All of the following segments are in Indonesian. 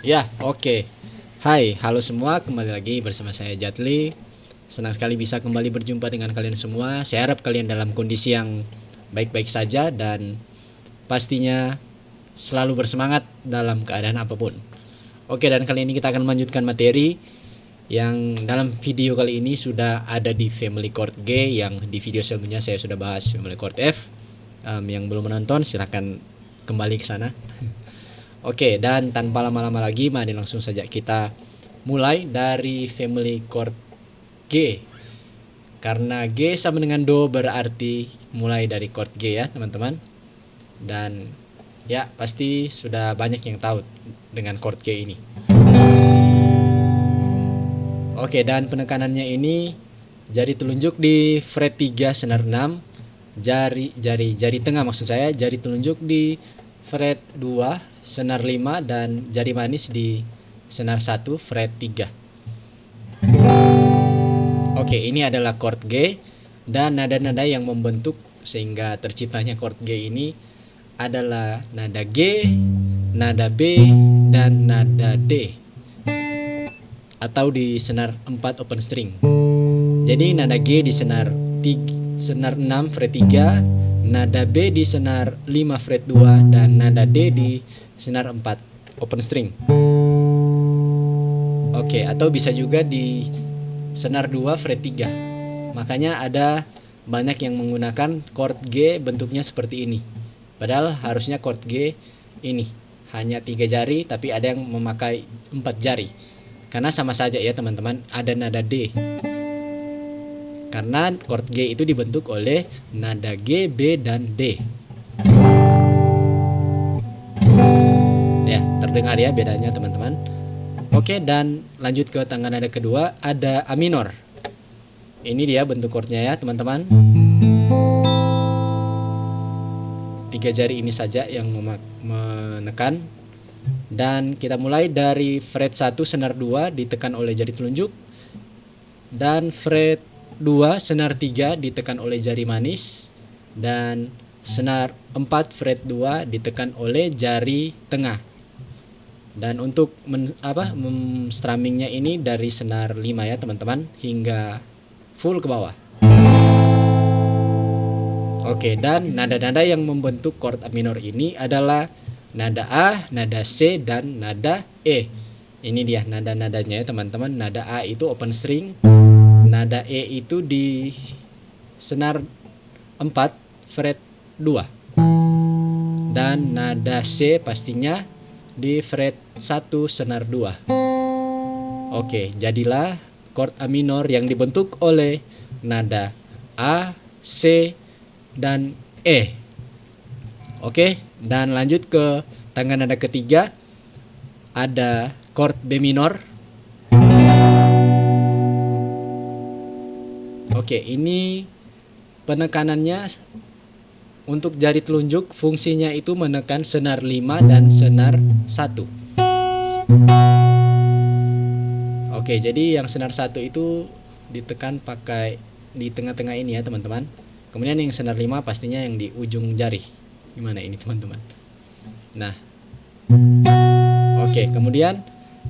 Ya, oke. Hai, halo semua, kembali lagi bersama saya Jatli. Senang sekali bisa kembali berjumpa dengan kalian semua. Saya harap kalian dalam kondisi yang baik-baik saja dan pastinya selalu bersemangat dalam keadaan apapun. Oke, dan kali ini kita akan melanjutkan materi yang dalam video kali ini sudah ada di Family Chord G, yang di video sebelumnya saya sudah bahas Family Chord F. Yang belum menonton silahkan kembali ke sana. Oke, dan tanpa lama-lama lagi, mari langsung saja kita mulai dari Family Chord G. Karena G sama dengan Do berarti mulai dari chord G ya teman-teman. Dan ya pasti sudah banyak yang tahu dengan chord G ini. Oke, dan penekanannya ini jari telunjuk di fret 3 senar 6, jari tengah maksud saya, jari telunjuk di fret 2 senar 5 dan jari manis di senar 1 fret 3. Oke, ini adalah chord G dan nada-nada yang membentuk sehingga terciptanya chord G ini adalah nada G, nada B, dan nada D atau di senar 4 open string. Jadi nada G di senar 6 fret 3, nada B di senar 5 fret 2 dan nada D di senar 4 open string. Oke, atau bisa juga di senar 2 fret 3. Makanya ada banyak yang menggunakan chord G bentuknya seperti ini. Padahal harusnya chord G ini hanya 3 jari, tapi ada yang memakai 4 jari. Karena sama saja ya teman-teman, ada nada D. Karena chord G itu dibentuk oleh nada G, B, dan D. Ya, terdengar ya bedanya teman-teman. Oke, dan lanjut ke tangga nada kedua, ada A minor. Ini dia bentuk chordnya ya teman-teman. 3 jari ini saja yang menekan. Dan kita mulai dari fret 1 senar 2 ditekan oleh jari telunjuk, dan fret 2 senar 3 ditekan oleh jari manis, dan senar 4 fret 2 ditekan oleh jari tengah. Dan untuk strummingnya ini dari senar 5 ya teman-teman hingga full ke bawah. Oke, dan nada-nada yang membentuk chord A minor ini adalah nada A, nada C, dan nada E. Ini dia nada-nadanya ya teman-teman. Nada A itu open string, nada E itu di senar 4 fret 2, dan nada C pastinya di fret 1 senar 2. Oke, jadilah chord A minor yang dibentuk oleh nada A, C, dan E. Oke, dan lanjut ke tangga nada ketiga, ada chord B minor. Oke, ini penekanannya untuk jari telunjuk fungsinya itu menekan senar 5 dan senar 1. Oke, jadi yang senar 1 itu ditekan pakai di tengah-tengah ini ya teman-teman. Kemudian yang senar 5 pastinya yang di ujung jari. Gimana ini teman-teman? Nah, oke, kemudian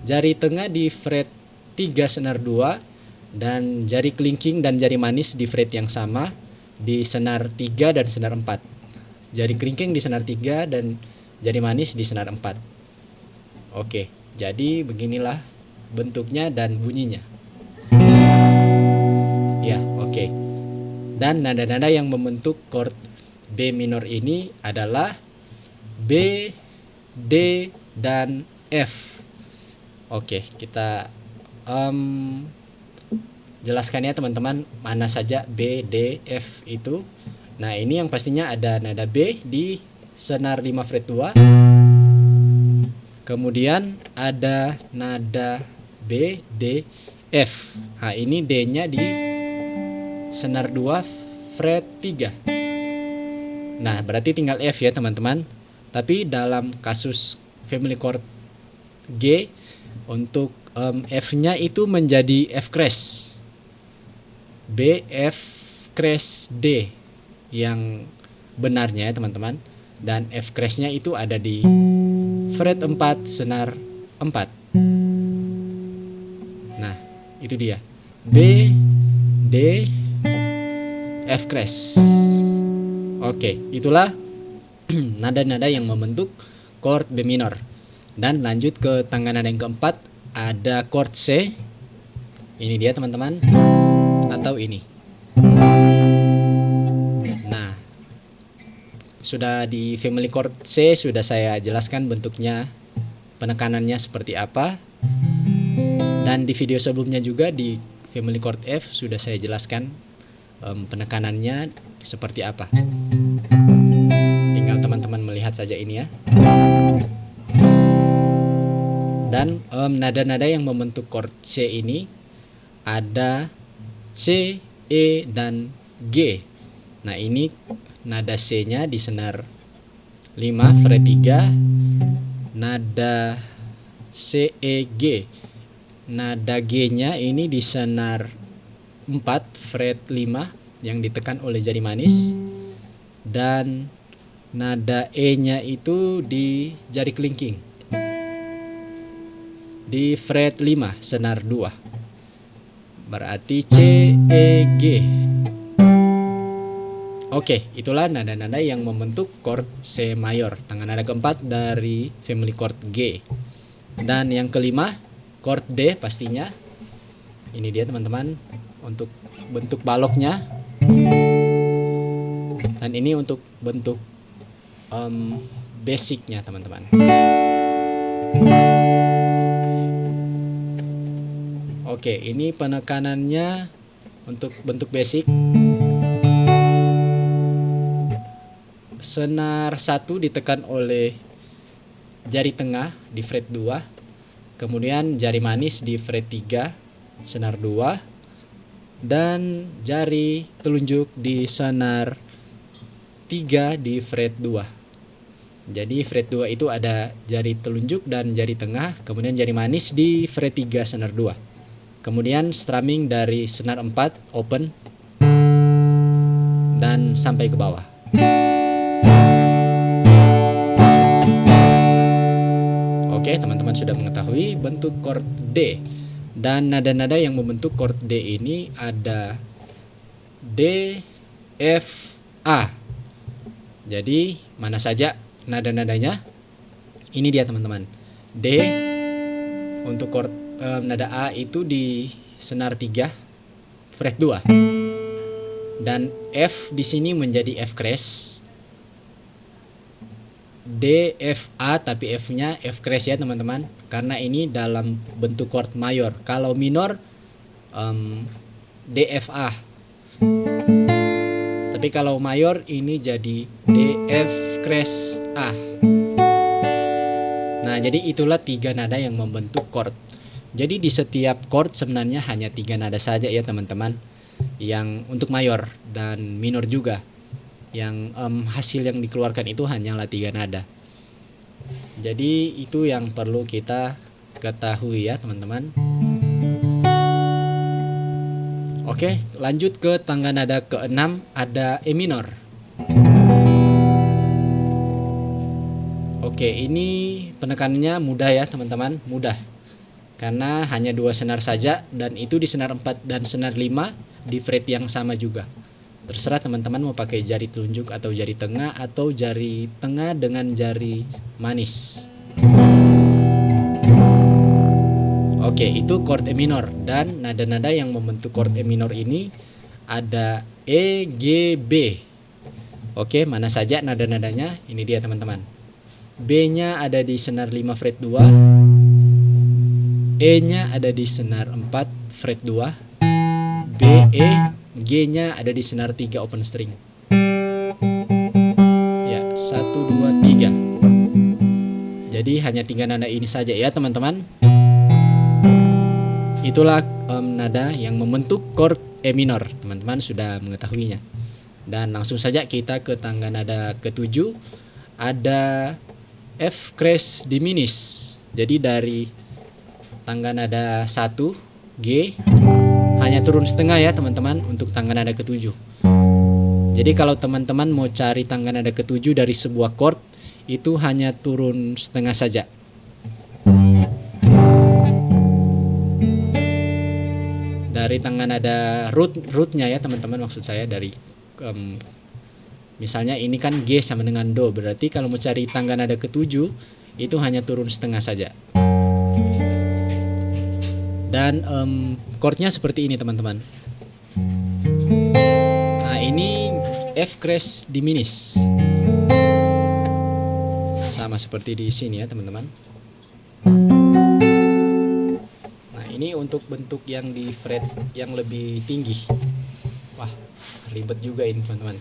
jari tengah di fret 3 senar 2 dan jari kelingking dan jari manis di fret yang sama di senar 3 dan senar 4. Jari kelingking di senar 3 dan jari manis di senar 4. Oke, jadi beginilah bentuknya dan bunyinya. Ya, oke. Dan nada-nada yang membentuk chord B minor ini adalah B, D, dan F. Oke, kita jelaskan ya teman-teman mana saja B, D, F itu. Nah, ini yang pastinya ada nada B di senar 5 fret 2. Kemudian ada nada B, D, F. Nah, ini D-nya di senar 2 fret 3. Nah, berarti tinggal F ya teman-teman. Tapi dalam kasus Family Chord G, untuk F-nya itu menjadi F crash, B, F crash, D yang benarnya ya teman-teman. Dan F crash-nya itu ada di fret 4 senar 4. Nah, itu dia. B, D, F crash. Oke, itulah nada-nada yang membentuk chord B minor. Dan lanjut ke tangga nada yang keempat, ada chord C. Ini dia teman-teman, atau ini. Nah, sudah di family chord C sudah saya jelaskan bentuknya, penekanannya seperti apa. Dan di video sebelumnya juga di family chord F sudah saya jelaskan penekanannya seperti apa. Tinggal teman-teman melihat saja ini ya. Dan nada-nada yang membentuk chord C ini ada C, E, dan G. Nah, ini nada C-nya di senar 5 fret 3, nada C, E, G. Nada G-nya ini di senar 4 fret 5 yang ditekan oleh jari manis, dan nada E-nya itu di jari kelingking di fret 5 senar 2. Berarti C, E, G. Oke, itulah nada-nada yang membentuk chord C mayor, tangga nada keempat dari family chord G. Dan yang kelima, chord D pastinya. Ini dia teman-teman untuk bentuk baloknya. Dan ini untuk bentuk basicnya teman-teman. Oke, ini penekanannya untuk bentuk basic. Senar 1 ditekan oleh jari tengah di fret 2, kemudian jari manis di fret 3 senar 2, dan jari telunjuk di senar 3 di fret 2. Jadi fret 2 itu ada jari telunjuk dan jari tengah, kemudian jari manis di fret 3 senar 2. Kemudian strumming dari senar 4 open dan sampai ke bawah. Oke, teman-teman sudah mengetahui bentuk chord D. Dan nada-nada yang membentuk chord D ini ada D, F, A. Jadi mana saja nada-nadanya? Ini dia teman-teman. D untuk chord nada A itu di senar 3 fret 2. Dan F di sini menjadi F crash. D, F, A, tapi F-nya F crash ya teman-teman, karena ini dalam bentuk chord mayor. Kalau minor D, F, A. Tapi kalau mayor ini jadi D, F crash, A. Nah, jadi itulah 3 nada yang membentuk chord. Jadi di setiap chord sebenarnya hanya 3 nada saja ya teman-teman, yang untuk mayor dan minor juga. Yang hasil yang dikeluarkan itu hanyalah 3 nada. Jadi itu yang perlu kita ketahui ya teman-teman. Oke, lanjut ke tangga nada ke-6, ada E minor. Oke, ini penekanannya mudah ya teman-teman, mudah. Karena hanya 2 senar saja, dan itu di senar 4 dan senar 5 di fret yang sama juga. Terserah teman-teman mau pakai jari telunjuk atau jari tengah, atau jari tengah dengan jari manis. Oke, itu chord E minor. Dan nada-nada yang membentuk chord E minor ini ada E, G, B. Oke, mana saja nada-nadanya? Ini dia teman-teman. B-nya ada di senar 5 fret 2. E-nya ada di senar 4 fret 2. B, E, G-nya ada di senar 3 open string. Ya, 1, 2, 3. Jadi hanya 3 nada ini saja ya teman-teman. Itulah nada yang membentuk chord E minor. Teman-teman sudah mengetahuinya. Dan langsung saja kita ke tangga nada ke-7. Ada F crash diminished. Jadi dari tangga nada 1 G hanya turun setengah ya teman-teman untuk tangga nada ke-7. Jadi kalau teman-teman mau cari tangga nada ke-7 dari sebuah chord, itu hanya turun setengah saja. Cari tangga nada rootnya ya teman-teman, maksud saya dari misalnya ini kan G sama dengan Do, berarti kalau mau cari tangga nada ketujuh itu hanya turun setengah saja. Dan chordnya seperti ini teman-teman. Nah ini F crash diminished, sama seperti di sini ya teman-teman. Nah ini untuk bentuk yang di fret yang lebih tinggi. Wah ribet juga ini teman-teman.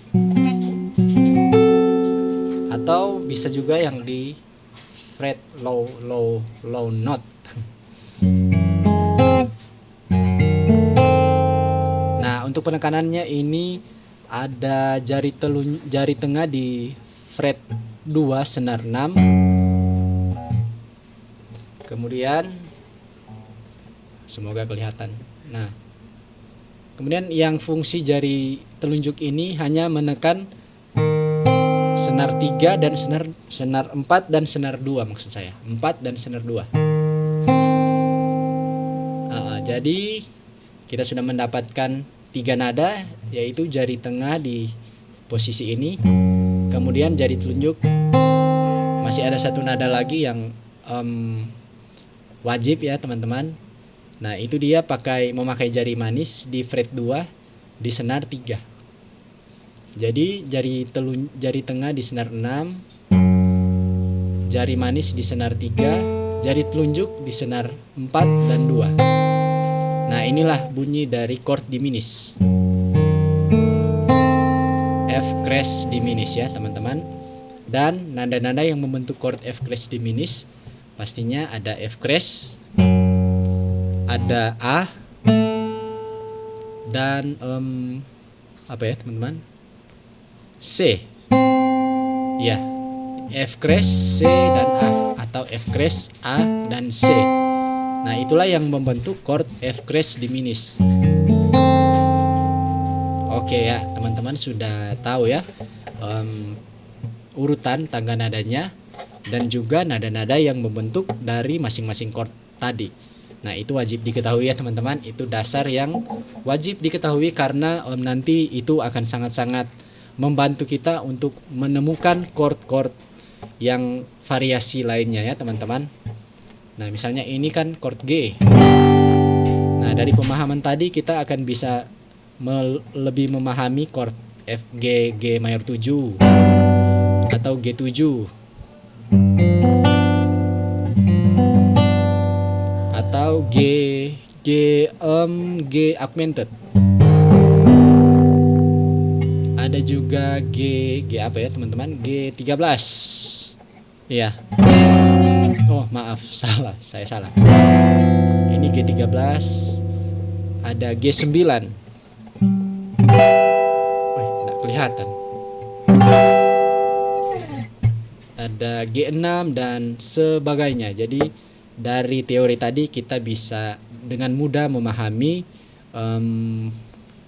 Atau bisa juga yang di fret low note. Nah untuk penekanannya ini ada jari tengah di fret 2 senar 6. Kemudian semoga kelihatan. Nah, kemudian yang fungsi jari telunjuk ini hanya menekan senar 3 dan senar 4 dan senar 2, maksud saya. 4 dan senar 2. Jadi kita sudah mendapatkan 3 nada, yaitu jari tengah di posisi ini. Kemudian jari telunjuk masih ada 1 nada lagi yang wajib ya teman-teman. Nah itu dia memakai jari manis di fret 2 di senar 3. Jadi jari tengah di senar 6, jari manis di senar 3, jari telunjuk di senar 4 dan 2. Nah inilah bunyi dari chord diminished, F crash diminished ya teman-teman. Dan nada-nada yang membentuk chord F crash diminished pastinya ada F crash, ada A, dan apa ya teman-teman, C ya, F crash, C dan A, atau F crash, A dan C. Nah itulah yang membentuk chord F crash diminished. Oke ya teman-teman sudah tahu ya urutan tangga nadanya dan juga nada-nada yang membentuk dari masing-masing chord tadi. Nah itu wajib diketahui ya teman-teman, itu dasar yang wajib diketahui karena nanti itu akan sangat-sangat membantu kita untuk menemukan chord-chord yang variasi lainnya ya teman-teman. Nah misalnya ini kan chord G. Nah dari pemahaman tadi kita akan bisa lebih memahami chord F, G mayor 7 atau G7 atau G augmented. Ada juga G apa ya teman-teman, G13. Iya. Oh maaf, saya salah. Ini G13, ada G9. Nggak kelihatan. Ada G6 dan sebagainya. Jadi dari teori tadi kita bisa dengan mudah memahami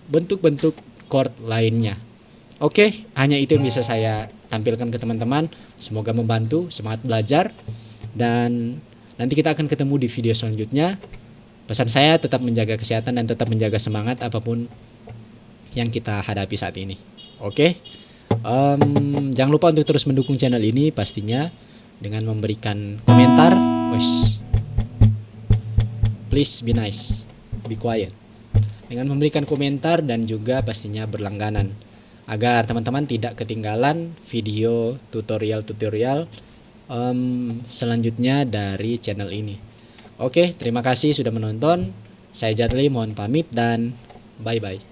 bentuk-bentuk chord lainnya. Oke, hanya itu yang bisa saya tampilkan ke teman-teman. Semoga membantu, semangat belajar. Dan nanti kita akan ketemu di video selanjutnya. Pesan saya tetap menjaga kesehatan dan tetap menjaga semangat apapun yang kita hadapi saat ini. Oke. Jangan lupa untuk terus mendukung channel ini pastinya dengan memberikan komentar. Please be nice, be quiet. Dengan memberikan komentar dan juga pastinya berlangganan agar teman-teman tidak ketinggalan video tutorial selanjutnya dari channel ini. Oke, terima kasih sudah menonton. Saya Jatli, mohon pamit dan bye-bye.